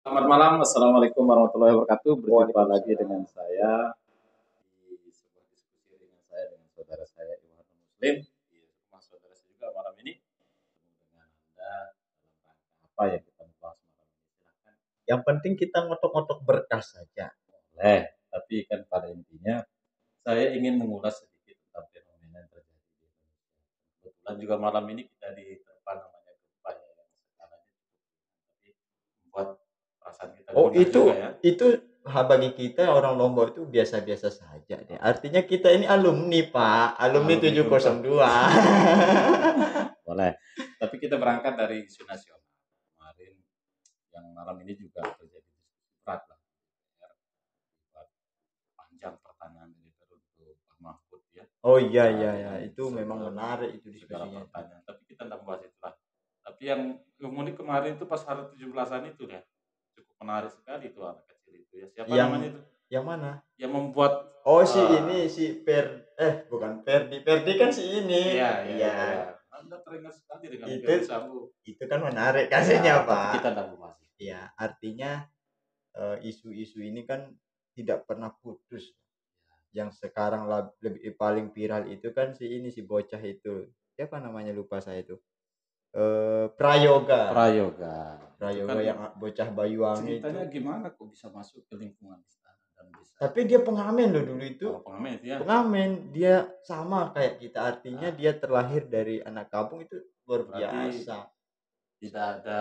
Selamat malam, Assalamualaikum warahmatullahi wabarakatuh. Berjumpa lagi dengan Waalaikumsalam. saya di sebuah diskusi dengan saudara saya Iwan Muslim di rumah saudara saya juga malam ini. Bertemu dengan Anda dalam rangka apa yang kita bahas malam ini? Silahkan. Yang penting kita ngotok-ngotok berkas saja. Boleh, tapi kan pada intinya saya ingin mengulas sedikit tentang fenomena yang terjadi di Indonesia. Kebetulan juga malam ini kita diterpa namanya gempa ya, yang skalanya cukup tapi membuat perasaan kita Oh, gundah juga ya. itu bagi kita orang Lombok itu biasa-biasa saja deh. Artinya kita ini alumni, Pak. Alumni Alumni gempa. 702. Boleh. Tapi kita berangkat dari isu nasional. Kemarin yang malam ini juga terjadi diskusi berat lah. Buat panjang pertanyaan dari untuk Pak Mahfud ya. Oh iya iya ya, Dengan itu memang menarik itu segala diskusinya itu. pertanyaan. Tapi kita tidak bahas itulah. Tapi yang kemudian kemarin itu pas hari 17-an itu ya. Cukup menarik sekali itu anak kecil itu ya. Siapa namanya Yang itu? yang mana? Yang membuat Oh, si ini si bukan Perdi. Perdi kan si ini. iya, iya, iya, iya. Iya, Anda teringat sekali dengan itu Ferdi Sambo. itu kan menarik Ya, kasihnya, tapi Pak. kita tidak bahas itu. Ya, artinya isu-isu ini kan tidak pernah putus. Yang sekarang lebih paling viral itu kan si bocah itu, siapa namanya lupa saya itu, Prayoga. Prayoga. Itu kan Prayoga yang bocah Banyuwangi itu, ceritanya gimana kok bisa masuk ke lingkungan istana dan bisa tapi dia pengamen loh dulu itu. pengamen itu ya. Pengamen, dia sama kayak kita, artinya Nah, dia terlahir dari anak kampung, itu luar berarti biasa. tidak ada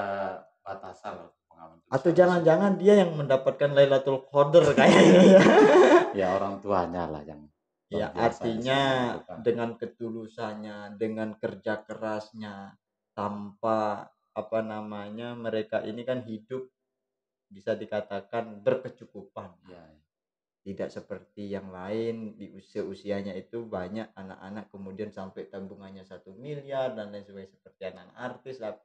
batasan loh pengamen itu Atau bisa masuk. jangan-jangan dia yang mendapatkan Lailatul Qadar kayaknya. Ya orang tuanya lah yang luar Ya, biasa bisa artinya menentukan. dengan ketulusannya, dengan kerja kerasnya, tanpa apa namanya, mereka ini kan hidup bisa dikatakan berkecukupan. Ya, Tidak seperti yang lain di usianya itu banyak anak-anak kemudian sampai tabungannya 1 miliar dan lain sebagainya, seperti anak artis lah.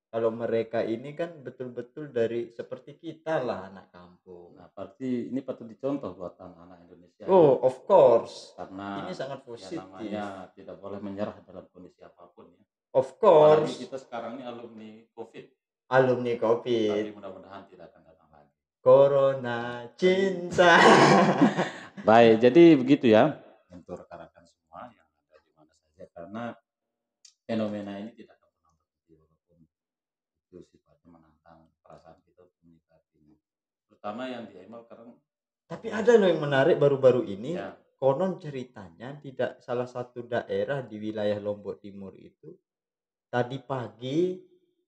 Kalau mereka ini kan betul-betul dari seperti kita lah, anak kampung. nah berarti ini patut dicontoh buat anak-anak Indonesia ya. Oh, of course. Karena Ini sangat ya positif. namanya tidak boleh menyerah dalam kondisi apapun ya. Of Apalagi course. kita sekarang ini alumni COVID. Alumni Tapi Covid. mudah-mudahan tidak akan datang lagi. Corona cinta. Baik, jadi begitu ya untuk rekan-rekan semua yang ada di mana saja karena fenomena ini tidak akan pernah berhenti walaupun itu sifatnya menantang perasaan kita untuk menyikapinya. Terutama yang di email karena Tapi ada loh yang menarik baru-baru ini. ya Konon ceritanya tidak salah satu daerah di wilayah Lombok Timur itu tadi pagi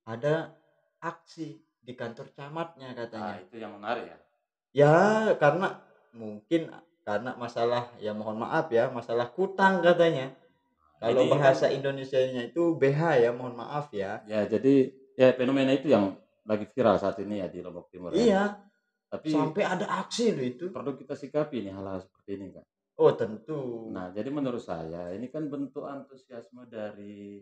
ada aksi di kantor camatnya katanya. itu yang menarik ya. Ya, karena mungkin karena masalah, ya mohon maaf ya, masalah kutang katanya. Nah, Kalau ini kan bahasa Indonesianya itu BH ya, mohon maaf ya. ya jadi ya fenomena itu yang lagi viral saat ini ya di Lombok Timur ya. Iya, Tapi sampai ada aksi loh itu. perlu kita sikapi nih hal-hal seperti ini kan. Oh, tentu. Nah, jadi menurut saya ini kan bentuk antusiasme dari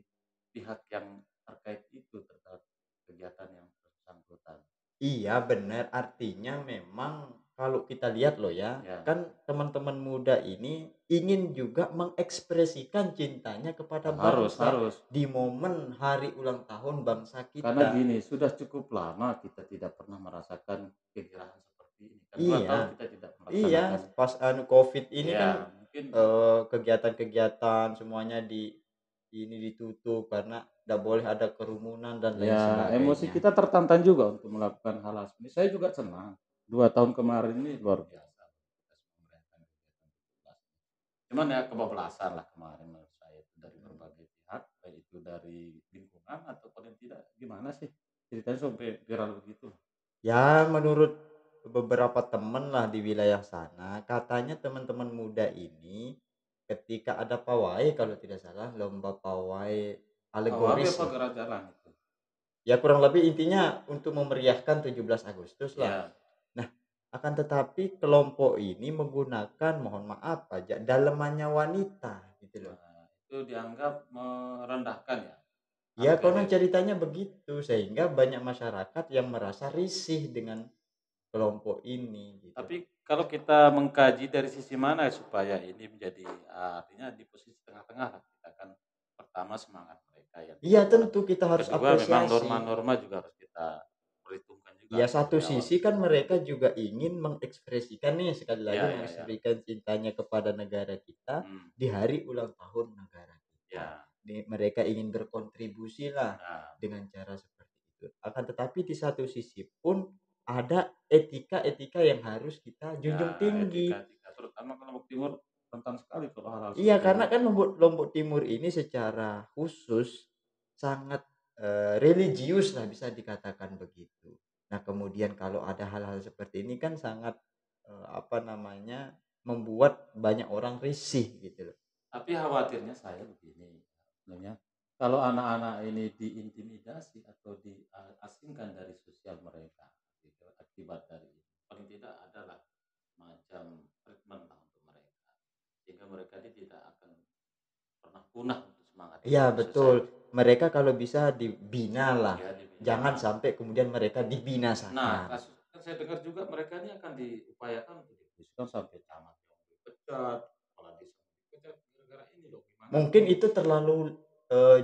pihak yang terkait itu terhadap kegiatan yang bersangkutan. Iya benar, artinya memang kalau kita lihat loh ya, Ya, kan teman-teman muda ini ingin juga mengekspresikan cintanya kepada harus bangsa harus. di momen hari ulang tahun bangsa Karena kita. gini, sudah cukup lama kita tidak pernah merasakan kegirahan seperti ini. Kan 2 tahun Iya, kita tidak iya, melaksanakan. pas Covid ini kan Ya, mungkin kegiatan-kegiatan semuanya ini ditutup karena tidak boleh ada kerumunan dan lain ya emosi sebagainya. kita tertantang juga untuk melakukan hal-hal seperti ini. Saya juga senang. 2 tahun kemarin ini luar biasa. Kita semua merayakan kegiatan 17. Cuman ya kebablasan lah kemarin menurut saya itu dari berbagai pihak, baik itu dari lingkungan atau paling tidak gimana sih ceritanya sampai viral begitu. Ya, menurut beberapa teman lah di wilayah sana, katanya teman-teman muda ini ketika ada pawai, kalau tidak salah lomba pawai Awabe alegoris apa lah. gerak jalan itu? Ya kurang lebih intinya untuk memeriahkan 17 Agustus lah. Ya, Nah, akan tetapi kelompok ini menggunakan, mohon maaf aja, dalemannya wanita gitu loh. nah, itu dianggap merendahkan ya Ya harga konon diri. ceritanya begitu, sehingga banyak masyarakat yang merasa risih dengan kelompok ini gitu. Tapi kalau kita mengkaji dari sisi mana supaya ini menjadi artinya di posisi tengah-tengah lah kita kan pertama semangat mereka yang Iya tidak boleh. tentu kita harus Kedua memang apresiasi. norma-norma juga harus kita perhitungkan Ya tadi satu dari awal sisi kan mereka juga ingin mengekspresikan nih, sekali lagi ya ya ya. mengekspresikan cintanya kepada negara kita Hmm, di hari ulang tahun negara kita. ya. Mereka ingin berkontribusi lah Nah, dengan cara seperti itu. Akan tetapi di satu sisi pun ada etika-etika yang harus kita junjung ya tinggi. etika-etika terutama kalau Lombok Timur rentan sekali kalau hal-hal Iya, seperti ini. karena kan Lombok Lombok Timur ini secara khusus sangat, religius lah bisa dikatakan begitu. Nah, kemudian kalau ada hal-hal seperti ini kan sangat, apa namanya, membuat banyak orang risih gitu loh. Tapi khawatirnya saya begini, sebenarnya kalau anak-anak ini diintimidasi atau diasingkan dari sosial mereka, gitu, akibat dari ini, paling tidak adalah macam treatment lah untuk mereka, sehingga mereka ini tidak akan pernah punah untuk semangat itu. Iya Maksud betul, saya, mereka kalau bisa dibina lah, ya dibina. jangan sampai kemudian mereka Nah, dibinasakan. kasus kan saya dengar juga mereka ini akan diupayakan untuk diputuskan sampai camat yang dipecat, kepala desa yang dipecat, gara-gara ini loh, gimana Mungkin begini? itu terlalu,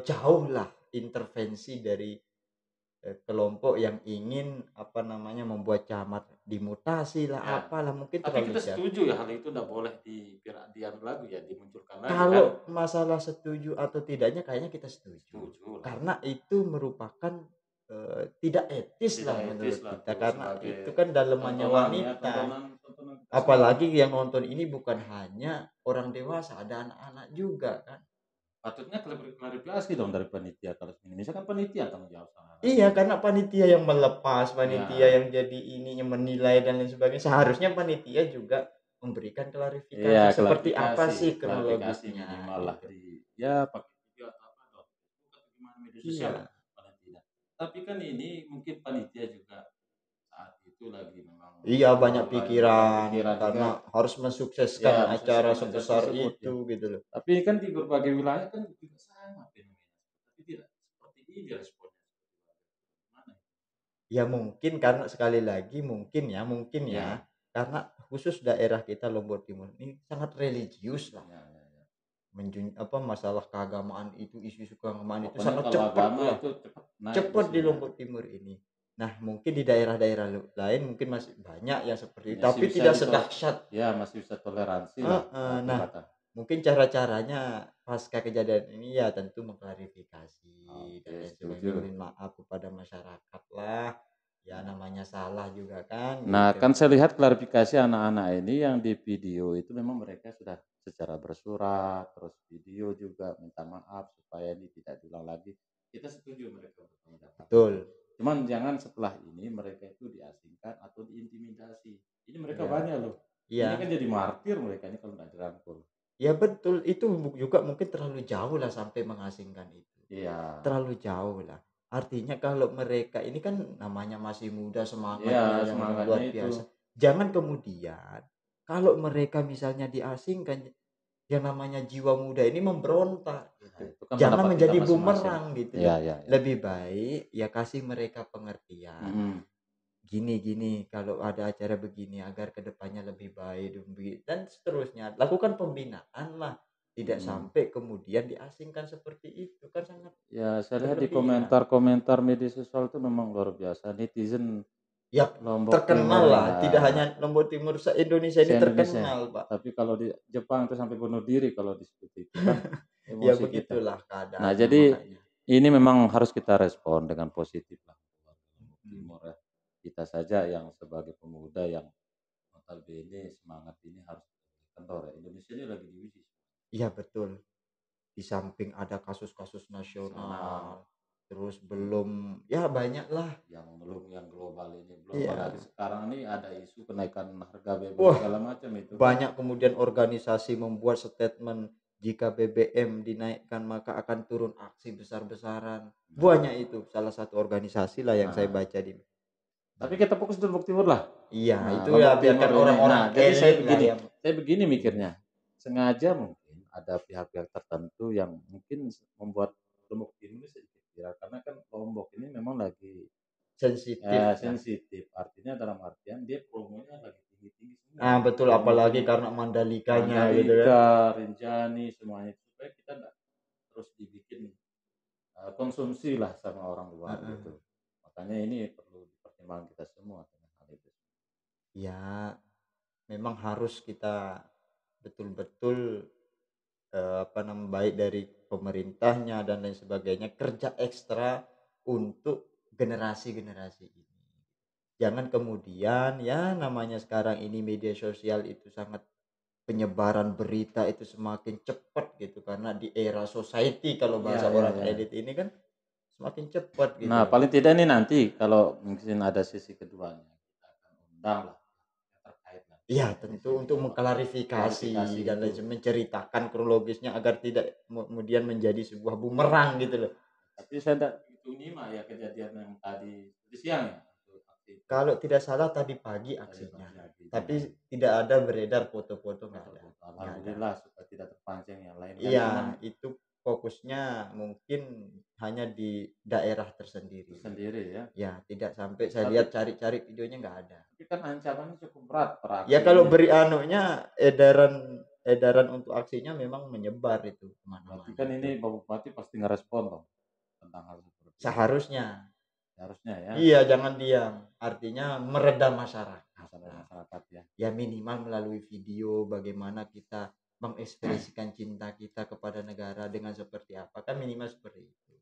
jauh lah intervensi dari kelompok yang ingin, apa namanya, membuat camat dimutasi lah, Ya. apalah, mungkin Tapi terlalu kita jauh. setuju ya hal itu nggak boleh dianu lagi ya, dimunculkan lagi kan? Kalau masalah setuju atau tidaknya kayaknya kita setuju. Setuju lah. Karena itu merupakan, tidak etis Tidak lah etis menurut lah kita, tuh karena sebagai itu kan dalemannya tontonan ya, wanita. tontonan kita semua. Apalagi yang nonton ini bukan hanya orang dewasa, ada anak-anak juga kan. Patutnya klarifikasi dong dari panitia kalau ini. Misalkan panitia tanggung jawab sama hal Iya, ini. karena panitia yang melepas, panitia Iya. yang jadi ininya menilai dan lain sebagainya. Seharusnya panitia juga memberikan Iya, klarifikasi seperti apa klarifikasi, sih klarifikasi kronologisnya minimal lah gitu. di ya pakai video atau apa dong. Atau gimana media sosial lah Iya. paling tidak. Tapi kan ini mungkin panitia juga saat itu lagi memang Iya, banyak banyak pikiran pikiran juga karena harus mensukseskan ya acara mensukseskan acara sebesar tersebut itu ya. gitu loh. Tapi kan di berbagai wilayah kan juga sama fenomena. Tapi tidak seperti ini responnya. Gimana? Ya mungkin karena sekali lagi mungkin ya, Ya, karena khusus daerah kita Lombok Timur ini sangat religius lah. ya, ya, ya. Apa, masalah keagamaan itu, isu-isu keagamaan itu Pokoknya sangat kalau cepat agama lah. itu cepat naik Cepat di isunya. Lombok Timur ini. Nah, mungkin di daerah-daerah lain mungkin masih banyak yang seperti itu, Masih tapi bisa tidak sedahsyat. ya masih bisa toleransi lah Heeh. Nah, akibatnya. mungkin cara-caranya pasca kejadian ini ya tentu mengklarifikasi dan Oke, lain sebagainya, setuju. mohon maaf kepada masyarakat lah. Ya Ya. namanya salah juga kan Nah, gitu. kan saya lihat klarifikasi anak-anak ini yang di video itu memang mereka sudah secara bersurat, terus video juga minta maaf supaya ini tidak diulang lagi. Kita setuju mereka bertanggung jawab. Betul. Cuman jangan setelah ini mereka itu diasingkan atau diintimidasi. Ini mereka Iya. banyak loh. Ini kan Iya. jadi martir mereka ini kalau tidak dirangkul. Ya betul, itu juga mungkin terlalu jauh lah sampai mengasingkan itu. Iya. Terlalu jauh lah. Artinya kalau mereka ini kan namanya masih muda, Iya, semangatnya yang semangatnya luar itu. biasa. Jangan kemudian kalau mereka misalnya diasingkan, yang namanya jiwa muda ini memberontak Nah, gitu. itu kan Jangan pendapat kita menjadi masing-masing. bumerang gitu Iya, loh. iya, iya. Lebih baik ya kasih mereka pengertian. Mm-mm. Gini, kalau ada acara begini agar kedepannya lebih baik dan seterusnya. Lakukan pembinaan lah. Tidak Mm-mm. sampai kemudian diasingkan seperti itu kan sangat Ya, saya lihat di berlebihan. komentar-komentar media sosial itu memang luar biasa. Netizen Ya Lombok Timur terkenal ya, lah, tidak hanya Lombok Timur, se-Indonesia ini se-Indonesia. terkenal, Pak. Tapi kalau di Jepang itu sampai bunuh diri kalau disebut itu kan Ya emosi kita. begitulah Nah, keadaannya jadi makanya. ini memang harus kita respon dengan positif lah. Lombok Mhm. Timur ya. Kita saja yang sebagai pemuda yang notabene semangat ini harus kendor ya. Indonesia ini lagi diuji Iya betul. Di samping ada kasus-kasus nasional, nasional, terus belum ya banyaklah. yang global ini belum apalagi Iya. sekarang ini ada isu kenaikan harga BBM Wah, segala macam itu kan. banyak kemudian organisasi membuat statement jika BBM dinaikkan maka akan turun aksi besar-besaran. Banyak Nah, itu salah satu organisasi lah yang saya nah, baca di tapi mana. kita fokus di Lombok Timur lah. Iya, Nah, itu ya Lombok Timur biarkan ini. orang-orang Nah, jadi elit lah yang saya begini ini. mikirnya. Sengaja mungkin ada pihak-pihak tertentu yang mungkin membuat Lombok Timur ini sedikit viral karena kan Lombok ini memang lagi Sensitif lah. sensitif. Artinya dalam artian dia promonya lagi tinggi-tinggi semua. Ah, betul Lombok apalagi ini karena Mandalikanya gitu kan. Mandalika, Rinjani semuanya supaya kita nggak terus dibikin konsumsi lah sama orang luar Heeh. gitu. Makanya ini perlu dipertimbangkan kita semua. Ya memang harus kita betul-betul baik dari pemerintahnya dan lain sebagainya kerja ekstra untuk generasi-generasi ini. Jangan kemudian ya namanya sekarang ini media sosial itu sangat penyebaran berita itu semakin cepat gitu karena di era society kalau Iya, bahasa iya, orang iya. edit ini kan semakin cepat Nah, gitu. paling tidak nih nanti kalau mungkin ada sisi keduanya, kita akan undang lah yang terkait nanti Iya di tentu sini untuk apa mengklarifikasi klarifikasi dan itu. lain menceritakan kronologisnya agar tidak kemudian menjadi sebuah bumerang gitu loh. Tapi saya tidak begitu nyimak ya kejadian yang tadi siang ya untuk aksi itu Kalau tidak salah tadi pagi tadi aksinya, pagi akhirnya tapi ya. tidak ada beredar foto-foto, Foto-foto. nggak ada. Alhamdulillah supaya tidak terpancing yang lain kan cuman Iya, itu fokusnya mungkin hanya di daerah tersendiri. tersendiri ya. Ya, tidak sampai saya Tapi lihat cari-cari videonya nggak ada. tapi kan ancamannya cukup berat per Ya aksi kalau ini. beri anunya edaran edaran untuk aksinya memang menyebar itu Berarti kemana-mana kan itu. ini Pak Bupati pasti ngerespon dong tentang hal seperti ini. Seharusnya. Seharusnya ya Iya, jangan diam. Artinya meredam masyarakat. masalah Nah, masyarakat ya. ya minimal melalui video bagaimana kita mengekspresikan cinta kita kepada negara dengan seperti apa kan minimal seperti itu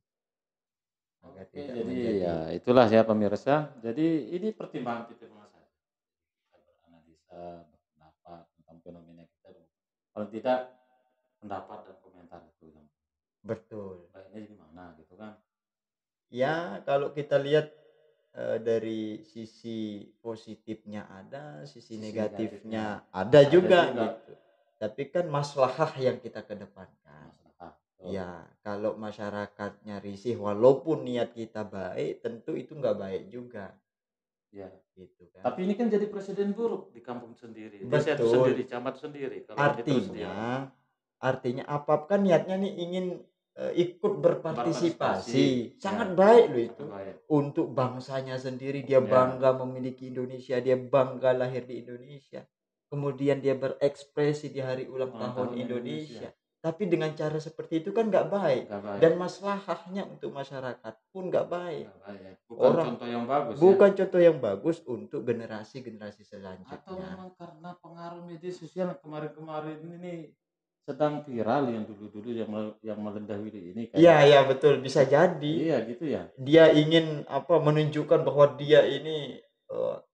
agar Oke, tidak jadi menjadi ya itulah ya pemirsa. Jadi ini pertimbangan kita saya. Kita beranalisa, berpendapat tentang fenomena kita dong. Kalau tidak pendapat dan komentar itu yang betul. baiknya gimana gitu kan. Ya kalau kita lihat dari sisi positifnya ada, sisi Sisi negatifnya negatifnya ada ada juga juga gitu. Tapi kan maslahah yang kita kedepankan. masalah. Betul. Ya, kalau masyarakatnya risih walaupun niat kita baik, tentu itu nggak baik juga, Ya. gitu kan. Tapi ini kan jadi presiden buruk di kampung sendiri, desa itu Betul. sendiri, camat sendiri. Kalau ini terus dia Artinya artinya apa kan niatnya nih ingin, ikut berpartisipasi, berpartisipasi, ya sangat baik loh itu. sangat baik. Untuk bangsanya sendiri dia Ya, bangga memiliki Indonesia, dia bangga lahir di Indonesia. Kemudian dia berekspresi di hari ulang ulang tahun tahun Indonesia. Indonesia. Tapi dengan cara seperti itu kan nggak baik Nggak baik, dan maslahahnya untuk masyarakat pun nggak baik. nggak baik. Bukan Orang contoh yang bagus ya. bukan contoh yang bagus untuk generasi-generasi Atau selanjutnya. memang karena pengaruh media sosial kemarin-kemarin ini sedang viral yang dulu-dulu yang melendahului ini Iya kayak iya betul, bisa jadi. iya gitu ya. Dia ingin menunjukkan bahwa dia ini,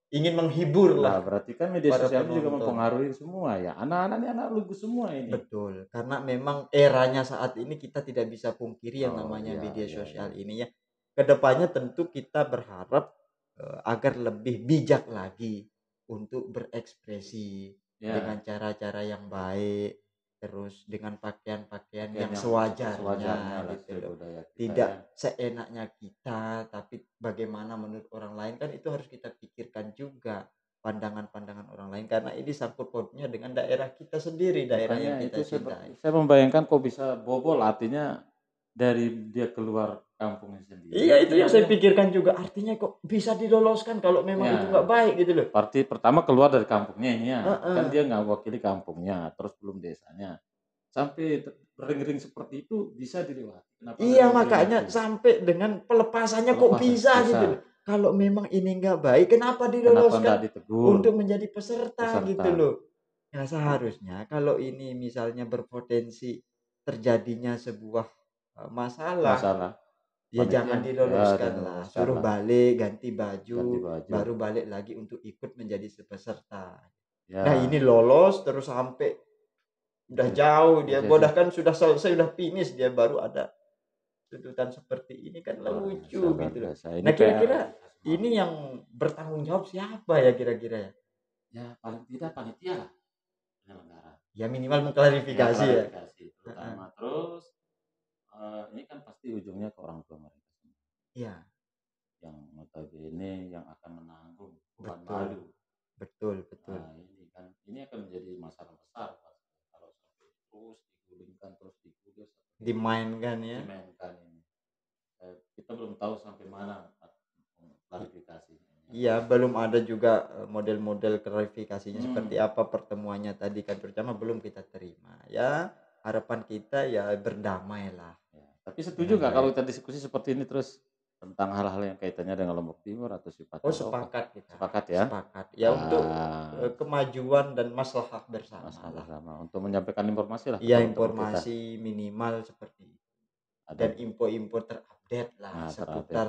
ingin menghibur Lah lah berarti kan media para sosial ini juga penonton. mempengaruhi semua ya. Anak-anak ini anak lugu semua ini. Betul, karena memang eranya saat ini kita tidak bisa pungkiri yang Oh namanya iya media iya sosial iya. ini ya. Kedepannya tentu kita berharap, agar lebih bijak lagi untuk berekspresi dengan Ya, cara-cara yang baik, terus dengan pakaian-pakaian pakaian yang yang sewajarnya sewajarnya lah gitu sesuai loh. budaya kita Tidak ya. seenaknya kita, tapi bagaimana menurut orang lain kan itu harus kita pikirkan juga, pandangan-pandangan orang lain karena ini sangkut pautnya dengan daerah kita sendiri, daerah Makanya yang itu kita cintai. saya membayangkan kok bisa bobol artinya dari dia keluar kampungnya sendiri Iya itu yang saya kemudian pikirkan juga, artinya kok bisa diloloskan kalau memang itu nggak ya baik gitu loh. berarti pertama keluar dari kampungnya ini ya. Kan Heeh. dia nggak wakili kampungnya, terus belum desanya. Sampai bering-ring seperti itu bisa dilewati. Kenapa nggak Iya makanya diperingati? sampai dengan pelepasannya kok Pelepasan bisa bisa. gitu loh. Kalau memang ini nggak baik, kenapa Kenapa nggak diloloskan ditegur untuk menjadi peserta gitu peserta? loh. Nah seharusnya kalau ini misalnya berpotensi terjadinya sebuah, masalah, Masalah ya panitia jangan ya diloloskan dan lah, luruskan suruh lah balik, ganti baju, ganti baju. baru balik lagi untuk ikut menjadi peserta. Nah ini Ya, lolos terus sampai udah bisa jauh dia, bisa bahkan sudah selesai, udah finish dia baru ada tuntutan seperti ini kan lucu luar gitu loh. biasa. Ini Nah PR kira-kira kita semua. ini yang bertanggung jawab siapa ya kira-kira ya? Ya paling tidak panitia lah penyelenggara. Ya minimal Ya mengklarifikasi ya. klarifikasi Heeh. terutama terus ini kan pasti ujungnya ke orang tua mereka semua Iya, yang notabene yang akan menanggung beban betul, malu. betul, betul. Nah, ini kan ini akan menjadi masalah besar Pak, kalau sampai terus digulingkan terus digulir seperti ini Dimainkan ya. dimainkan ini. Kita belum tahu sampai mana klarifikasinya. Iya, belum ada juga model-model klarifikasinya seperti Hmm, apa pertemuannya tadi kan terutama belum kita terima. Ya, harapan kita ya berdamailah ya. Tapi setuju dengan nggak kalau baik. kita diskusi seperti ini terus tentang hal-hal yang kaitannya dengan Lombok Timur atau Oh, sifatnya lokal. sepakat kita. Sepakat ya? Sepakat. Ya untuk Ah, kemajuan dan maslahat bersama masalah lah. bersama untuk menyampaikan informasi lah Iya, ke teman-teman kita. informasi minimal seperti itu. Ada Dan info-info terupdate lah terupdate. seputar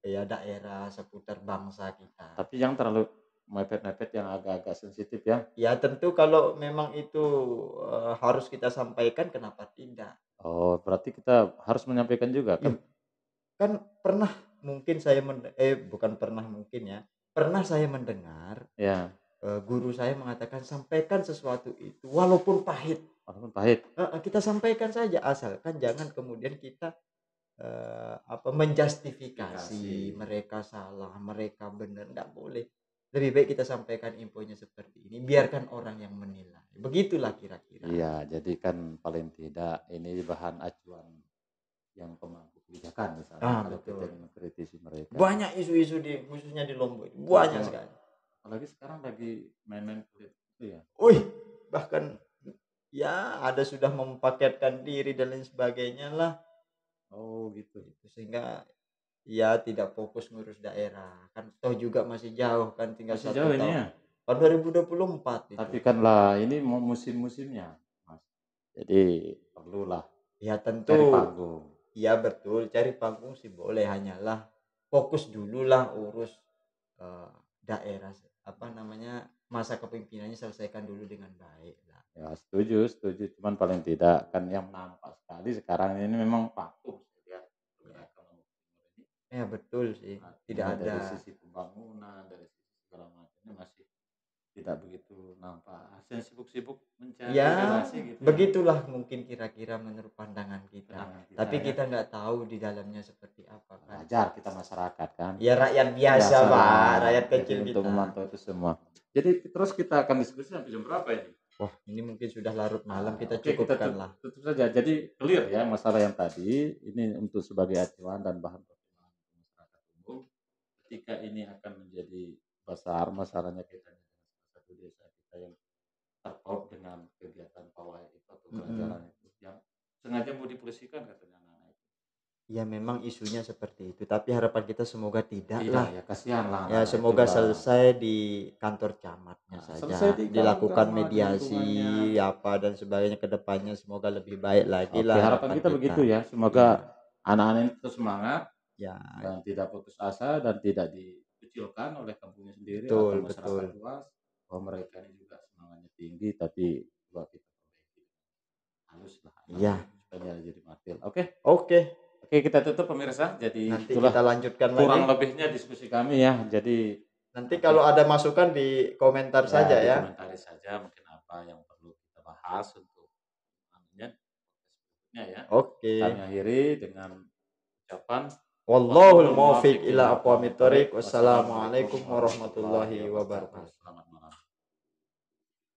ya daerah, seputar bangsa kita. Tapi yang terlalu mepet-mepet yang agak-agak sensitif ya. Ya tentu kalau memang itu harus kita sampaikan, kenapa tidak? Oh, berarti kita harus menyampaikan juga Iya, kan? kan pernah mungkin saya bukan pernah mungkin ya, pernah saya mendengar Ya, guru saya mengatakan sampaikan sesuatu itu walaupun pahit, walaupun pahit. kita sampaikan saja asalkan jangan kemudian kita menjustifikasi Dikasih. mereka salah, mereka benar, nggak boleh. Lebih baik kita sampaikan infonya seperti ini, biarkan orang yang menilai. Begitulah kira-kira. Iya, jadi kan paling tidak ini bahan acuan yang pemangku kebijakan misalnya kalau kita Betul. ingin mengkritisi mereka. Banyak isu-isu khususnya di Lombok, banyak sekali. Apalagi sekarang lagi main-main kulit itu ya. Wih, bahkan ya ada sudah mempaketkan diri dan lain sebagainya lah. Oh gitu. Sehingga ya tidak fokus ngurus daerah. Kan toh juga masih jauh kan, tinggal Masih 1 jauh ini tahun. ya. Tahun 2024 itu. Tapi kan lah ini mau musim-musimnya, Mas. Jadi perlulah Ya cari tentu, panggung. ya betul, cari panggung sih boleh, hanyalah fokus dulu lah urus daerah, masa kepemimpinannya selesaikan dulu dengan baik lah. Ya setuju, cuman paling tidak kan yang nampak sekali sekarang ini memang vakum ya pergerakan Lombok Timur ini. Ya betul sih, tidak Artinya ada. dari sisi pembangunan, dari sisi segala macamnya masih tidak begitu nampak. Yang sibuk-sibuk mencari Ya relasi gitu ya. begitulah mungkin kira-kira menurut pandangan kita. Pandangan kita Tapi ya. kita nggak tahu di dalamnya seperti apa kan. Wajar kita masyarakat kan. Ya rakyat biasa Biasa Pak, lah. rakyat Jadi kecil untuk kita. memantau itu semua. Jadi terus kita akan diskusi sampai jam berapa ini? Wah, ini mungkin sudah larut malam, kita Oke, kita cukupkan lah. tutup saja. Jadi clear ya masalah yang tadi ini untuk sebagai acuan dan bahan pertimbangan masyarakat umum. Ketika ini akan menjadi besar masalahnya kaitannya dengan salah satu desa kita yang terpaut dengan kegiatan pawai itu atau kelancaran itu yang sengaja mau dipolisikan katanya anak-anak itu. Ya memang isunya seperti itu, tapi harapan kita semoga tidak Tidak lah. ya, kasihan lah. Ya anak-anak semoga itu lah. selesai di kantor camatnya saja, selesai di dilakukan kantor camat, mediasi lingkungannya. apa dan sebagainya ke depannya, semoga lebih baik lagi Oke, lah harapan kita begitu ya. Semoga anak-anak itu semangat ya. dan tidak putus asa dan tidak dikucilkan oleh kampungnya sendiri Betul, atau masyarakat betul. luas. Bahwa mereka ini juga semangatnya tinggi, tapi coba kita perbaiki halus lah. Iya. Supaya jadi matil. Oke. Oke, kita tutup pemirsa. Jadi nanti itulah kita lanjutkan kurang lagi. lebihnya diskusi kami ya. Jadi Nanti kalau ada masukan di komentar saja ya. Komentari saja mungkin apa yang perlu kita bahas untuk selanjutnya ya. Oke. Kami akhiri dengan ucapan Wallahul muwaffiq ila aqwamit thoriq. Wassalamualaikum warahmatullahi wabarakatuh.